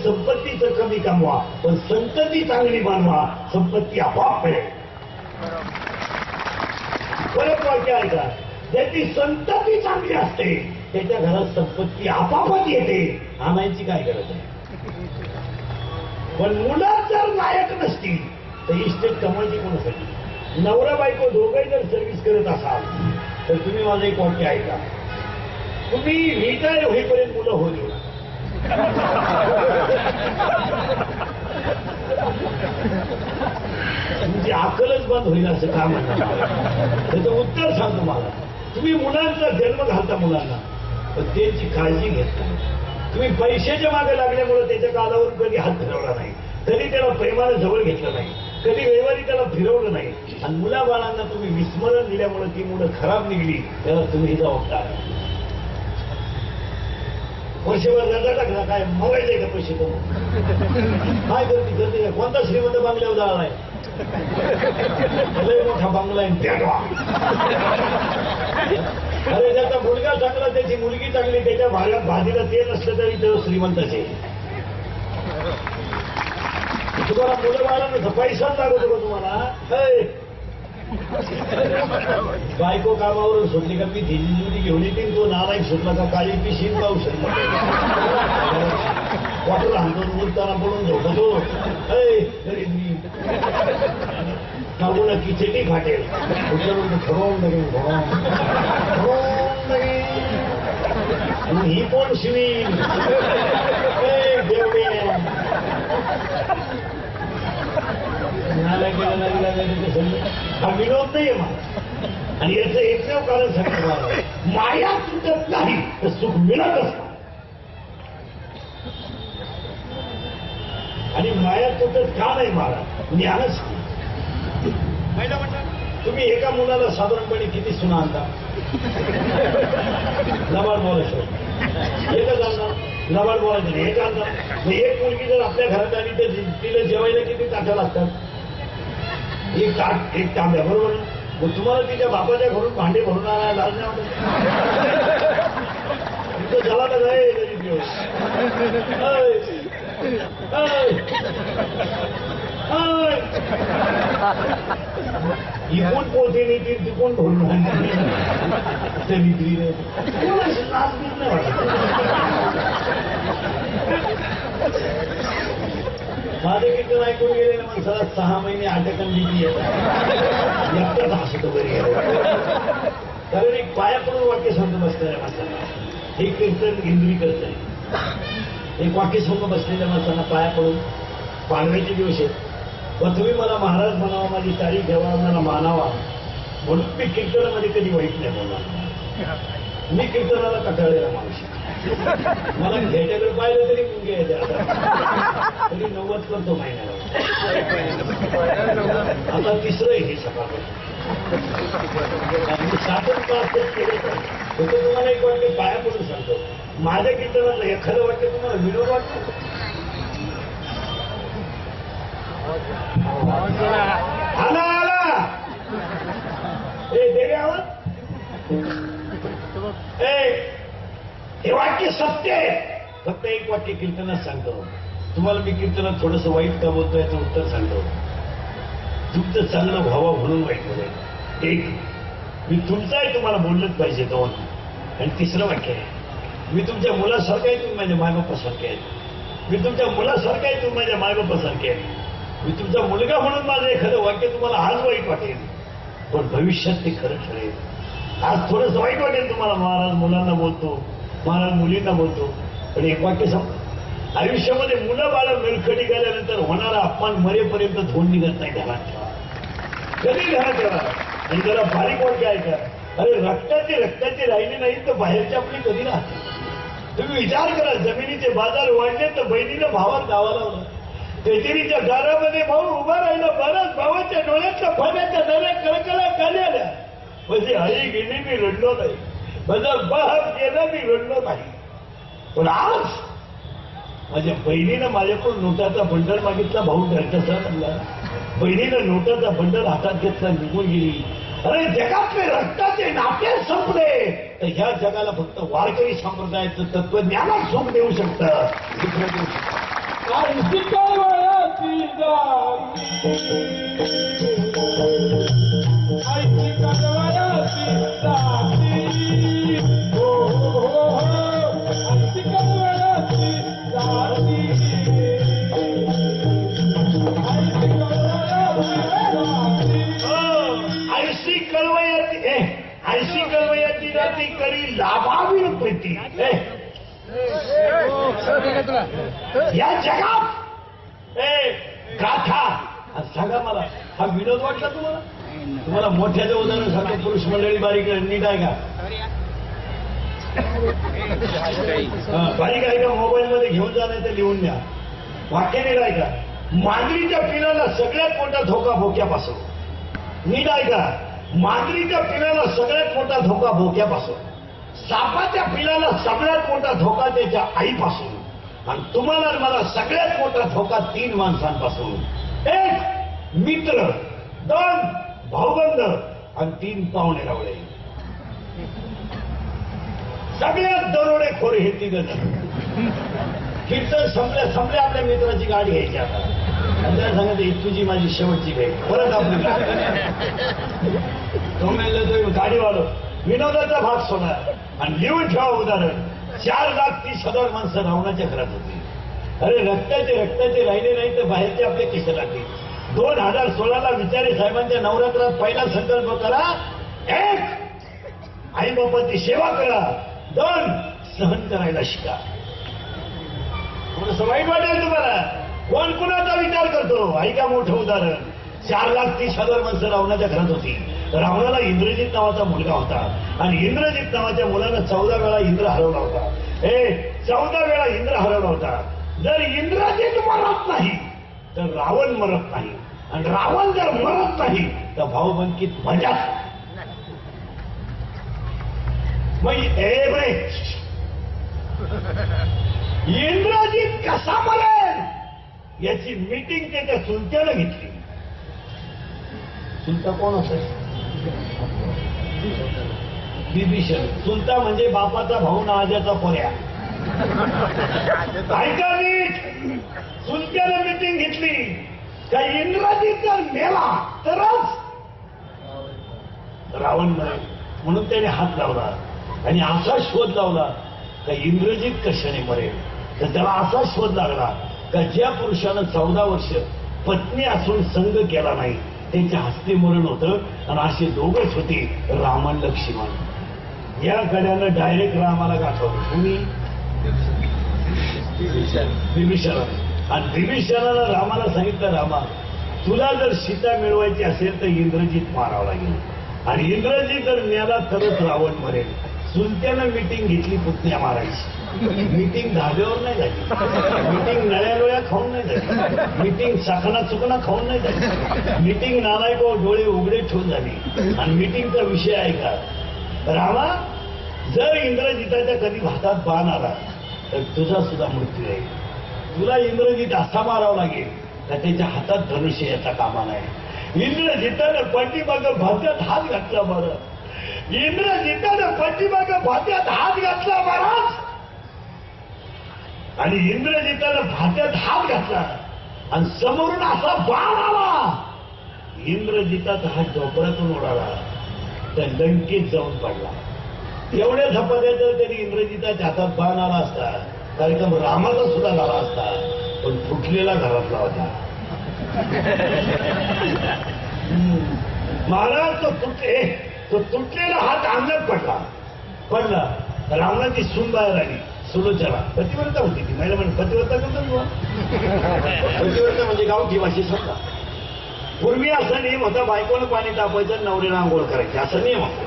संपत्तीचं कमी कमवा, पण संतती चांगली मानवा, संपत्ती आपोआप मिळेल. परत वाक्य आहे का, ज्याची संतती चांगली असते त्याच्या घरात संपत्ती आपापच येते, आणायची काय गरज आहे. पण मुलं जर लायक नसतील तर इस्टेट कमवायची कोणासाठी. नवरा बायको दोघंही जर सर्व्हिस करत असाल तर तुम्ही माझं एक वाक्य ऐका, तुम्ही रिटायर होईपर्यंत मुलं होऊ देऊ. तुमची अक्कलच बंद होईल असं का म्हणणार. त्याचं उत्तर सांगतो मला. तुम्ही मुलांचा जन्म घालता मुलांना, पण त्यांची काळजी घेत नाही. तुम्ही पैशाच्या मागे लागल्यामुळे त्याच्या कालावर कधी हात फिरवला नाही, कधी त्याला प्रेमानं जवळ घेतलं नाही, कधी रविवारी त्याला फिरवलं नाही, आणि मुलाबाळांना तुम्ही विस्मरण दिल्यामुळे ती मुलं खराब निघली, त्याला तुम्ही जबाबदार. वर्षभर रजा टाकला काय मगायचे का पैसे कमवून काय करते कोणता श्रीमंत बांगल्यावर जाणार आहे. लय मोठा बंगला आहे पेटवा. अरे त्याचा मुलगा चांगला, त्याची मुलगी चांगली, त्याच्या भाजीला तेल असलं तरी तो श्रीमंताचे. तुम्हाला मुलं बाळांना पैसाच लागत होता तुम्हाला. बायको कामावरून सुटली का मी दिल्ली घेऊन येते, तो नारायण सुटला का काळी पिशीन पाहू शकतो. वॉटर हाणून उरताना पडून झोपतो. मी मागून किचडी फाटेल उचलून ठरवून लागेल ही कोण शिवीन देवडे. हा विनोद नाहीये मला, आणि याचं एकमेव कारण सांगितलं, माया तुटत नाही तर सुख मिळत असतं. आणि माया तुटत का नाही मला, ज्ञानच. तुम्ही एका मुलाला साधारणपणे किती सुना आणता. लबाड बोलायचं एकच आणणार, लबाड बोलायचं नाही एक आणणार. एक मुलगी जर आपल्या घरात आली तर तिला जेवायला किती ताटं लागतात. एक ताट एक तांब्या, बरोबर. मग तुम्हाला तिच्या बापाच्या घरून भांडे भरून आणायला लाज नाही वाटत. तिथं झाला तर आहे इकून पोहोचे नाही ती तिकून भरून विक्री लाज बीज नाही वाटत. माझे कीर्तन ऐकून गेलेल्या माणसाला 6 महिने अटकंडीची येतात, एकटाच हसतो बरी. कारण एक पाया पडून वाक्य सांगतो बसलेल्या माणसाला, हे कीर्तन इंद्री करत आहे. एक वाक्य सांगतो बसलेल्या माणसांना पाया पडून, पांढऱ्याचे दिवस आहेत, व तुम्ही मला महाराज म्हणावा, माझी तारीख घ्यावा, मला मानावा, म्हणून मी कीर्तनामध्ये कधी वाईट नाही बोलणार. मी कीर्तनाला कंटाळलेला माणूस, मला घ्यायच्याकडे पाहिलं तरी मुंगे यायच्या तरी 90 करतो महिन्याला. आता तिसरं आहे हे सकाळपासून 7 केलं तर तुम्हाला एक वाक्य पाया पडून सांगतो. माझ्या कीर्तनातलं एखादं वाक्य तुम्हाला विनोद वाटतो. आला आला हे देव्यावर हे वाक्य सत्य आहे. फक्त एक वाक्य कीर्तनात सांगतो. तुम्हाला मी कीर्तनात थोडंसं वाईट का बोलतो याचं उत्तर सांगतो. तुमचं चांगलं व्हावं म्हणून वाईट बोलायचं. एक, मी तुमचं आहे तुम्हाला बोललंच पाहिजे. 2, आणि तिसरं वाक्य आहे, मी तुमच्या मुलासारखं आहे, तुम्ही माझ्या मायबापासारखे आहेत. मी तुमच्या मुलासारखं आहे, तुम्ही माझ्या मायबापासारखे आहेत. मी तुमचा मुलगा म्हणून माझं एखादं वाक्य तुम्हाला आज वाईट वाटेल, पण भविष्यात ते खरं ठरेल. आज थोडंसं वाईट वाटेल तुम्हाला, महाराज मुलांना बोलतो, महाराज मुलींना बोलतो, पण एक वाक्य सांगतो, आयुष्यामध्ये मुलं बाळं मिळखटी गेल्यानंतर होणारा अपमान मरेपर्यंत धोंड निघत नाही. घरात ठेवा, कधी घरात ठेवा. आणि जरा बारीक वाक्य ऐका, अरे रक्ताची राहिली नाही तर बाहेरची आपली कधी राहते. तुम्ही विचार करा, जमिनीचे बाजार वाढले तर बहिणीनं भावात गावा लावलं. तेजरीच्या दारामध्ये भाऊ उभा राहिला, बरंच भावाच्या डोळ्यातल्या पाण्याच्या दऱ्या कळकळा काढल्या. म्हणजे आई गेली मी रडलो नाही, माझा बाप गेला मी रडलो नाही. पण आज माझ्या बहिणीनं माझ्याकडून नोटाचा बंडल मागितला, भाऊ घरचा म्हणला, बहिणीनं नोटाचा बंडल हातात घेतला, निघून गेली. अरे जगातले रक्ताचे नाते संपले तर ह्या जगाला फक्त वारकरी संप्रदायाचं तत्वज्ञानच सुख देऊ शकतं, दुसरं देऊ शकतं. आईची कळवळ्याची जाती आईची कळवळ्याची जाती हो हो हो आईची कळवळ्याची जाती आईची कळवळ्याची आयशी कळवयाची आयशी कळवयाची जाती करी लाभावी प्रीती या जगात गाथा सांगा मला हा विनोद वाटला तुम्हाला तुम्हाला मोठ्याचं उदाहरण सांगतो पुरुष मंडळी बारीक नीट आहे का बारीक आहे का मोबाईल मध्ये घेऊन जाणार तर लिहून द्या वाक्य नीट आहे का मांजरीच्या पिलाला सगळ्यात मोठा धोका भोक्यापासून नीट आहे का मांजरीच्या पिलाला सगळ्यात मोठा धोका भोक्यापासून सापाच्या पिलाला सगळ्यात मोठा धोका त्याच्या आईपासून आणि तुम्हाला मला सगळ्यात मोठा धोका 3 माणसांपासून 1 मित्र 2 भाऊबंद आणि 3 पाहुणे रावळे सगळ्यात दरोडेखोर हे 3 जण कीर्तन संपल्या आपल्या मित्राची गाडी घ्यायची आता आणि त्याला सांगितलं तुझी माझी शेवटची भेट परत आपली तो म्हणलं गाडी वाढव विनोदाचा भाग सोडा आणि लिहून ठेवा उदाहरण 4,30,000 माणसं रावणाच्या घरात होती अरे रक्ताचे राहिले नाही तर बाहेरचे आपले केस लागतील 2016ला विचारे साहेबांच्या नवरात्रात पहिला संकल्प करा 1 आई बापाची सेवा करा 2 सहन करायला शिका थोडंसं वाईट वाटेल तुम्हाला कोण कुणाचा विचार करतो ऐका मोठं उदाहरण 4,30,000 माणसं रावणाच्या घरात होती रावणाला इंद्रजित नावाचा मुलगा होता आणि इंद्रजित नावाच्या मुलानं 14 वेळा इंद्र हरवला होता 14 वेळा इंद्र हरवला होता जर इंद्रजित मरत नाही तर रावण मरत नाही आणि रावण जर मरत नाही तर भाऊबंदकीत मजा मग इंद्रजित कसा मरेल याची मीटिंग त्याच्या सुलत्यानं घेतली सुलता कोण असेल विभीषण सुलता म्हणजे बापाचा भाऊ ना आज्याचा पोऱ्या ऐका नीट सुलत्यानं मीटिंग घेतली का इंद्रजित जर मेला तरच रावण मरेल म्हणून त्याने हात लावला आणि असा शोध लावला का इंद्रजित कशाने मरेल तर त्याला असा शोध लागला का ज्या पुरुषानं 14 वर्ष पत्नी असून संग केला नाही त्यांच्या हस्ते मरण होतं आणि असे दोघच होते रामन लक्ष्मण या गड्यानं डायरेक्ट रामाला गाठवलं तुम्ही विभीषण आणि विभीषणाला रामाला सांगितलं रामा तुला जर सीता मिळवायची असेल तर इंद्रजित मारावं लागेल आणि इंद्रजित जर मेला तरच रावण मरेल सुलत्यानं मीटिंग घेतली पुतण्या मारायची मीटिंग धाब्यावर नाही झाली मीटिंग नळ्या लोळ्या खाऊन नाही झाली मीटिंग चाकणा चुकणा खाऊन नाही झाली मीटिंग नालायको डोळे उघडे ठेवून झाली आणि मीटिंगचा विषय आहे का रामा जर इंद्रजिताच्या कधी हातात बाण आला तर तुझा सुद्धा मृत्यू आहे तुला इंद्रजित असा मारावा लागेल तर त्याच्या हातात धनुष्य याचा कामा नाही इंद्रजितानं पाठीमागं भात्यात हात घातला बरं इंद्रजितानं पाठीमागं भात्यात हात घातला महाराज आणि इंद्रजितानं भात्यात हात घातला आणि समोरून असा बाण आला इंद्रजिताचा हात झोपड्यातून उडाला तर लंकेत जाऊन पडला एवढ्या झपाट्यात जर तरी इंद्रजिताच्या हातात बाण आला असता कार्यक्रम रामाचा सुद्धा झाला असता पण फुटलेला घरातला होता महाराज तो तुटलेला हात अंगात पडला रावणाची सून बाहेर आली सुलोचना पतिव्रता होती ती महिला म्हणजे पतिव्रता करतो पतिव्रता म्हणजे गावठी भाषेत समजा पूर्वी असा नियम होता बायकोनं पाणी तापायचं नवरीनं आंघोळ करायची असा नियम होता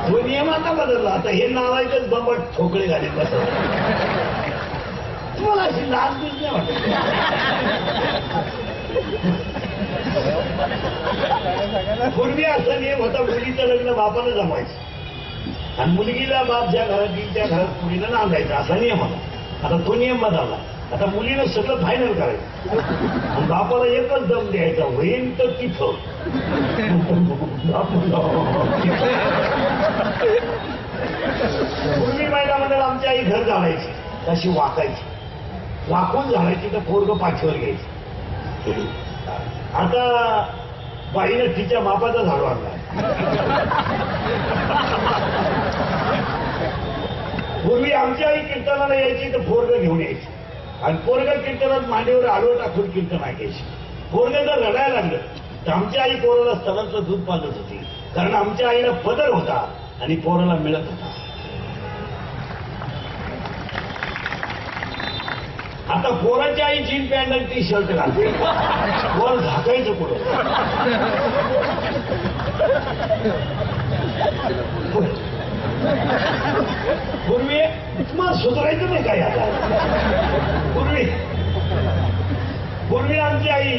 तो नियम आता बदलला आता हे नावायचंच बंबट ठोकळे घाले बस तुम्हाला अशी लाज बीज नाही वाटत पूर्वी असा नियम होता मुलीचं लग्न बापानं जमायचं आणि मुलगीला बाप ज्या घरात येईल त्या घरात मुलीला नांदायचं असा नियम होता आता तो नियम बदलला आता मुलीनं सगळं फायनल करायचं आणि बापाला एकच दम द्यायचा होईन तर तिथं पूर्वी महिला मंडळ आई घर झाडायची तशी वाकायची, वाकून झाडायची तर पोरग पाठीवर घ्यायची. आता बाईनं तिच्या मापाचा झाडू आणला. पूर्वी आमची आई कीर्तनाला यायची तर पोरग घेऊन यायची आणि पोरग कीर्तनात मांडीवर आडवं टाकून कीर्तन ऐकायची. पोरग जर रडायला लागलं तर आमची आई पोराला स्तनाचं दूध पाजत होती, कारण आमच्या आईला पदर होता आणि पोराला मिळत होता. आता पोराची आई जीन पॅन्ट आणि टी शर्ट घालते, वर झाकायचं पुढं. पूर्वी तुम्हाला सुधारायचं नाही काय आता. पूर्वी आमची आई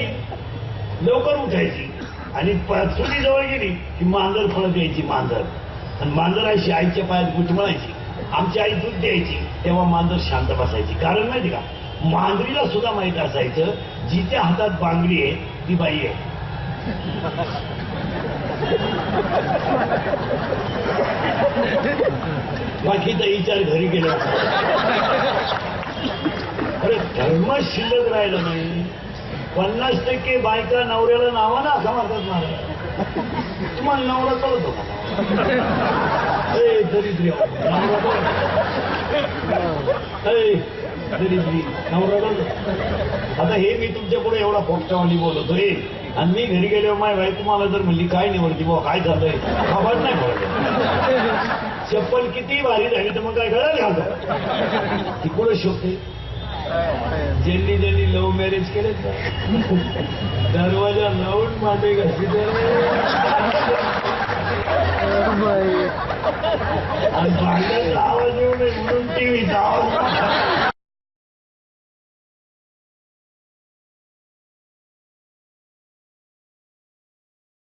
लवकर उठायची आणि चुलीजवळ गेली की मांजर फळत यायची. मांजर आणि मांजर अशी आईच्या पायात गुटमळायची. आमची आई दूध द्यायची तेव्हा मांजर शांत बसायची. कारण माहिती का, मांजरीला सुद्धा माहित असायचं जिच्या हातात बांगडी आहे ती बाई आहे. बाकी तर विचार घरी गेला. अरे धर्म शिल्लक राहिला नाही. 50% बायका नवऱ्याला नावानं असा म्हणतात मला. तुम्हाला नवरा कळतो का? दरिद्री दरिद्री नवरा कळतो. आता हे मी तुमच्या पुढे एवढा फोकटावानी बोलतोय आणि मी घरी गेल्यावर माझ्या बायको मला जर म्हणली काय निवडती बाबा काय चाललंय, खबर नाही पडत. चप्पल किती भारी झाली तर मग काय गळत घालतो. ती कुठं शोधते? ज्यांनी लव्ह मॅरेज केले दरवाजा लावून माटे घातली आणि भांड्याचा आवाज येऊ नये म्हणून टीव्हीचा आवाज.